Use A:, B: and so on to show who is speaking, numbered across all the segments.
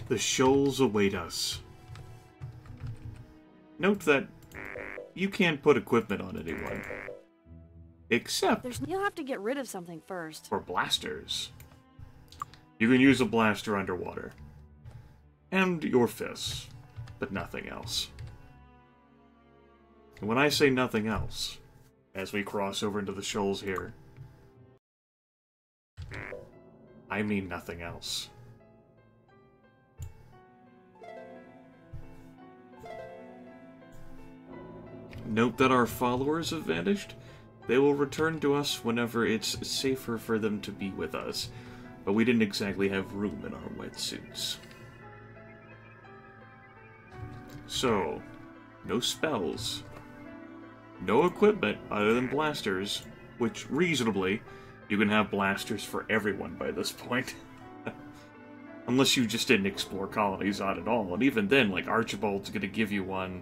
A: The shoals await us. Note that you can't put equipment on anyone. Except
B: You'll have to get rid of something first.
A: for blasters. You can use a blaster underwater. And your fists. But nothing else. And when I say nothing else, as we cross over into the shoals here, I mean nothing else. Note that our followers have vanished. They will return to us whenever it's safer for them to be with us, but we didn't exactly have room in our wetsuits. So, no spells, no equipment other than blasters, which reasonably, you can have blasters for everyone by this point. Unless you just didn't explore colonies on at all, and even then, like, Archibald's gonna give you one.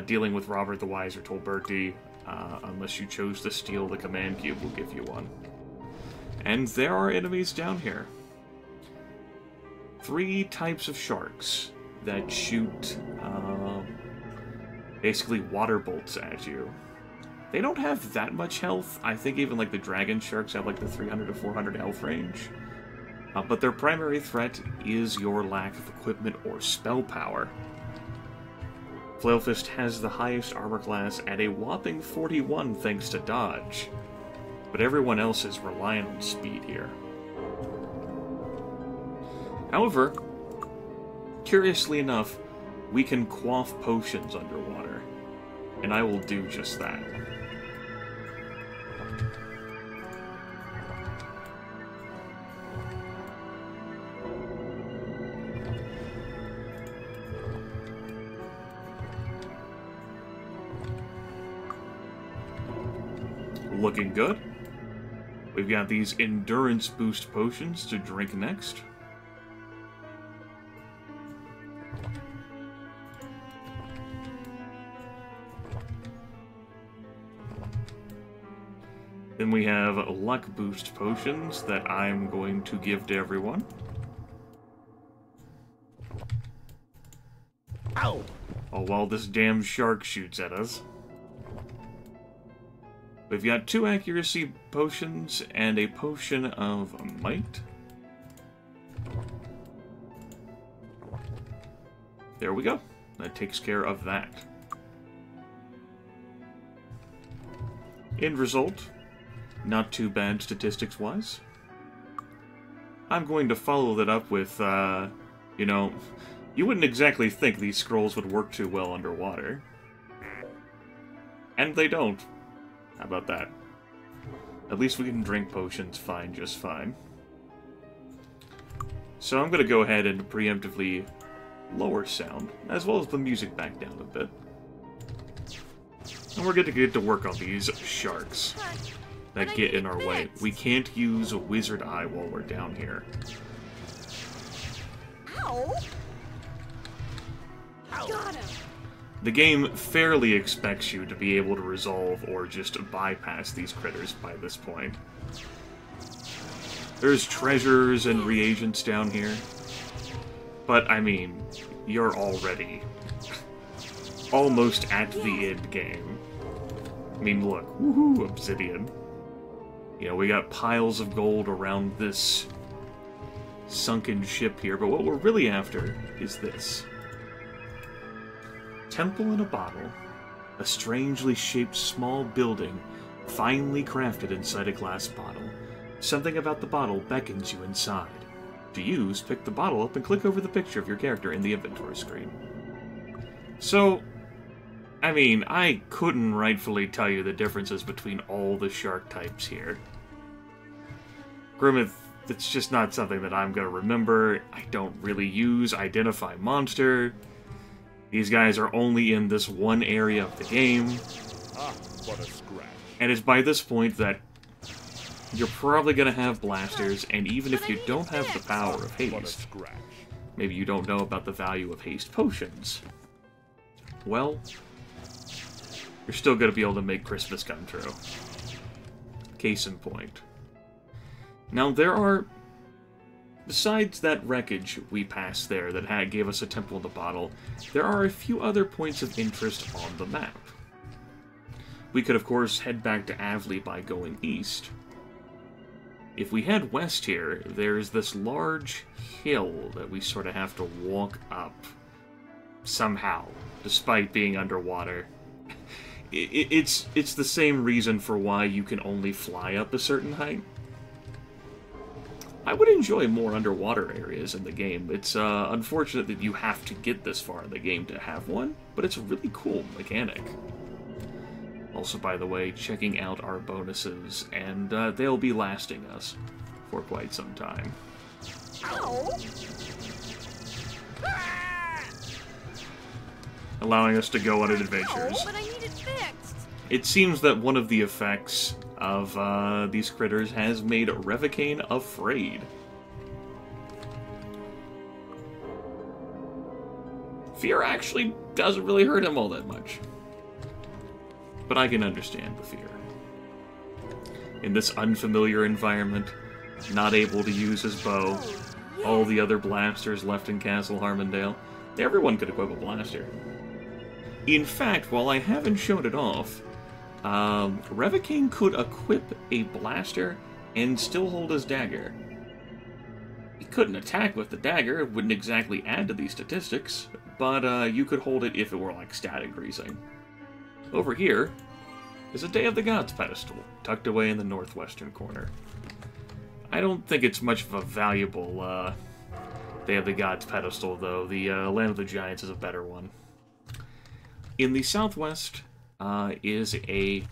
A: Dealing with Robert the Wise or Tolberti, unless you chose to steal the command cube, will give you one. And there are enemies down here. 3 types of sharks that shoot, basically water bolts at you. They don't have that much health. I think even like the dragon sharks have like the 300 to 400 health range. But their primary threat is your lack of equipment or spell power. Flailfist has the highest armor class at a whopping 41 thanks to dodge, but everyone else is reliant on speed here. However, curiously enough, we can quaff potions underwater, and I will do just that. Looking good. We've got these endurance boost potions to drink next. Then we have luck boost potions that I'm going to give to everyone.
C: Ow!
A: Oh, while this damn shark shoots at us. We've got 2 accuracy potions and a potion of might. There we go. That takes care of that. End result, not too bad statistics-wise. I'm going to follow that up with, you know, you wouldn't exactly think these scrolls would work too well underwater. And they don't. How about that? At least we can drink potions fine, just fine. So I'm going to go ahead and preemptively lower sound, as well as the music back down a bit. And we're going to get to work on these sharks that get in our way. We can't use a wizard eye while we're down here.
B: Ow! Got him!
A: The game fairly expects you to be able to resolve or just bypass these critters by this point. There's treasures and reagents down here, but I mean, you're already almost at the end game. I mean, look, woohoo, obsidian. You know, we got piles of gold around this sunken ship here, but what we're really after is this. Temple in a bottle, a strangely shaped small building, finely crafted inside a glass bottle. Something about the bottle beckons you inside. To use, pick the bottle up and click over the picture of your character in the inventory screen. So, I mean, I couldn't rightfully tell you the differences between all the shark types here. Grimith, it's just not something that I'm going to remember. I don't really use Identify Monster. These guys are only in this one area of the game.
C: Ah, what a scratch.
A: And it's by this point that you're probably going to have blasters, and even if you don't have the power of haste, maybe you don't know about the value of haste potions, well, you're still going to be able to make Christmas come true. Case in point. Now, there are besides that wreckage we passed there that gave us a temple in the bottle, there are a few other points of interest on the map. We could, of course, head back to Avley by going east. If we head west here, there's this large hill that we sort of have to walk up somehow, despite being underwater. It's the same reason for why you can only fly up a certain height. I would enjoy more underwater areas in the game. It's unfortunate that you have to get this far in the game to have one, but it's a really cool mechanic. Also, by the way, checking out our bonuses, and they'll be lasting us for quite some time.
B: Ow.
A: Allowing us to go on adventures.
B: But I need it fixed.
A: It seems that one of the effects of these critters has made Revocane afraid. Fear actually doesn't really hurt him all that much. But I can understand the fear. In this unfamiliar environment, not able to use his bow, all the other blasters left in Castle Harmondale, everyone could equip a blaster. In fact, while I haven't shown it off, Revocane could equip a blaster and still hold his dagger. He couldn't attack with the dagger, it wouldn't exactly add to these statistics, but you could hold it if it were like static greasing. Over here is a Day of the Gods pedestal, tucked away in the northwestern corner. I don't think it's much of a valuable Day of the Gods pedestal, though. The Land of the Giants is a better one. In the southwest is a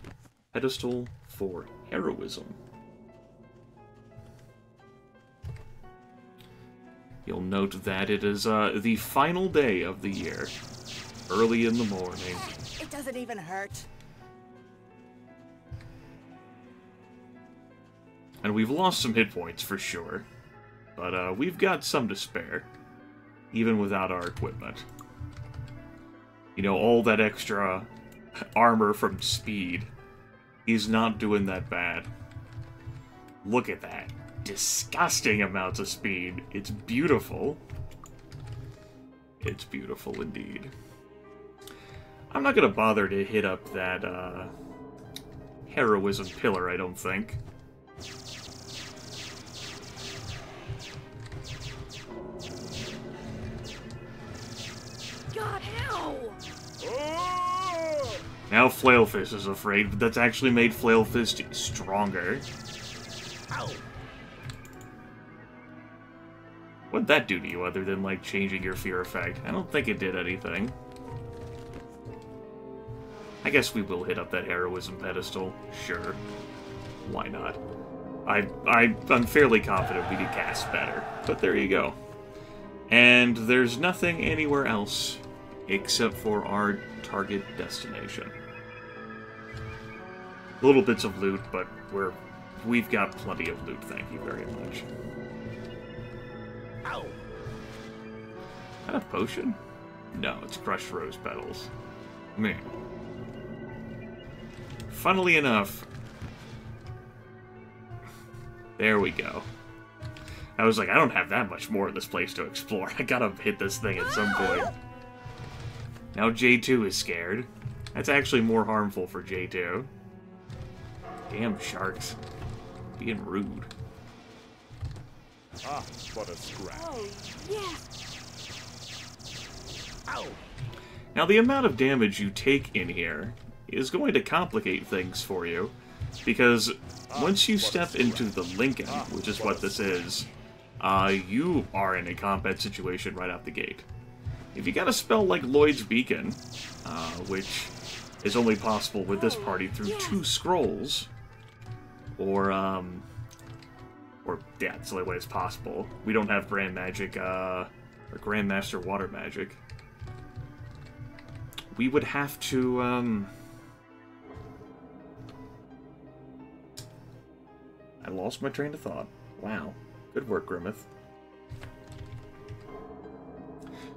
A: pedestal for heroism. You'll note that it is the final day of the year, early in the morning.
D: It doesn't even hurt.
A: And we've lost some hit points for sure, but we've got some to spare, even without our equipment. You know, all that extra armor from speed is not doing that bad. Look at that. Disgusting amounts of speed. It's beautiful. It's beautiful indeed. I'm not going to bother to hit up that heroism pillar, I don't think.
B: God, how?
A: Now Flailfist is afraid, but that's actually made Flailfist stronger.
D: Ow.
A: What'd that do to you other than, like, changing your fear effect? I don't think it did anything. I guess we will hit up that heroism pedestal. Sure. Why not? I'm fairly confident we could cast better, but there you go. And there's nothing anywhere else except for our target destination. Little bits of loot, but we've got plenty of loot, thank you very much.
D: Ow.
A: Is that a potion? No, it's crushed rose petals. Man. Funnily enough, there we go. I was like, I don't have that much more of this place to explore. I gotta hit this thing at some point. Now J2 is scared. That's actually more harmful for J2. Damn sharks. Being rude.
C: Ah, but a scratch.
B: Oh, yeah.
D: Ow.
A: Now the amount of damage you take in here is going to complicate things for you, because once you step into the Lincoln, which is what this is, you are in a combat situation right out the gate. If you got a spell like Lloyd's Beacon, which is only possible with this party through 2 scrolls, or yeah, it's the only way it's possible. We don't have Grand Magic, or Grandmaster Water Magic. We would have to, I lost my train of thought. Wow. Good work, Grimith.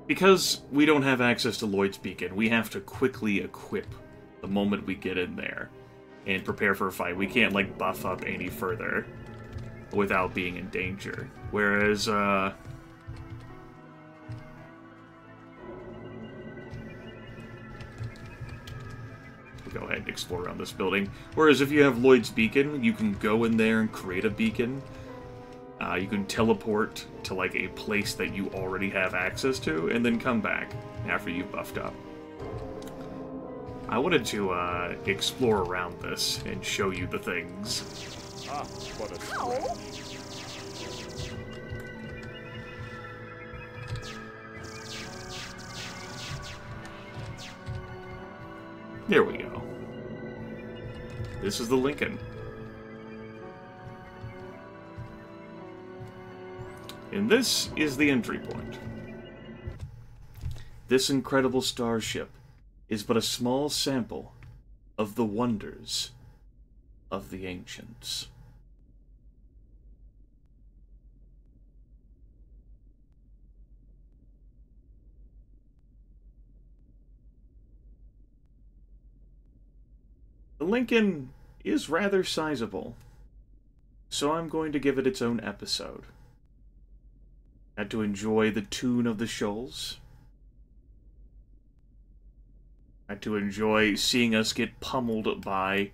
A: Because we don't have access to Lloyd's Beacon, we have to quickly equip the moment we get in there and prepare for a fight. We can't, like, buff up any further. without being in danger. Whereas, we'll go ahead and explore around this building. Whereas if you have Lloyd's Beacon, you can go in there and create a beacon. You can teleport to, like, a place that you already have access to, and then come back after you've buffed up. I wanted to, explore around this and show you the things.
C: Ah, what a
B: Ow!
A: There we go. This is the Lincoln. And this is the entry point. This incredible starship is but a small sample of the wonders of the ancients. The Lincoln is rather sizable, so I'm going to give it its own episode. Had to enjoy the tune of the Shoals. Had to enjoy seeing us get pummeled by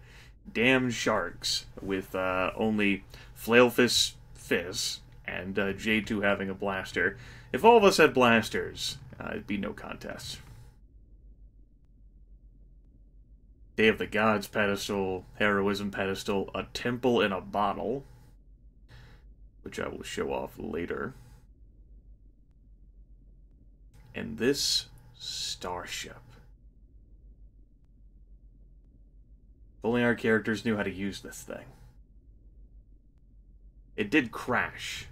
A: damn sharks with only Flailfish Fizz and J2 having a blaster. If all of us had blasters, it'd be no contest. Day of the Gods pedestal, Heroism pedestal, a temple in a bottle, which I will show off later. And this starship. If only our characters knew how to use this thing. It did crash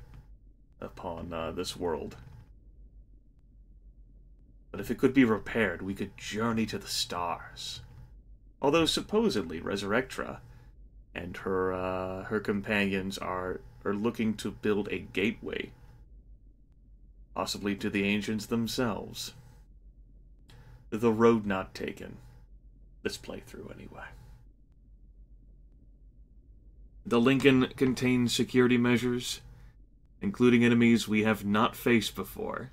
A: upon this world. But if it could be repaired, we could journey to the stars. Although supposedly Resurrectra and her companions are looking to build a gateway, possibly to the ancients themselves. The road not taken. This playthrough, anyway. The Lincoln contains security measures, including enemies we have not faced before.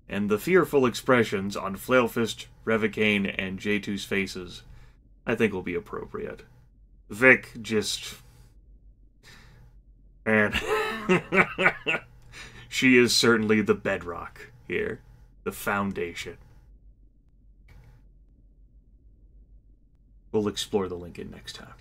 A: And the fearful expressions on Flailfist, Revocane, and J2's faces, I think will be appropriate. Vic just... Man. She is certainly the bedrock here. The foundation. We'll explore the Lincoln next time.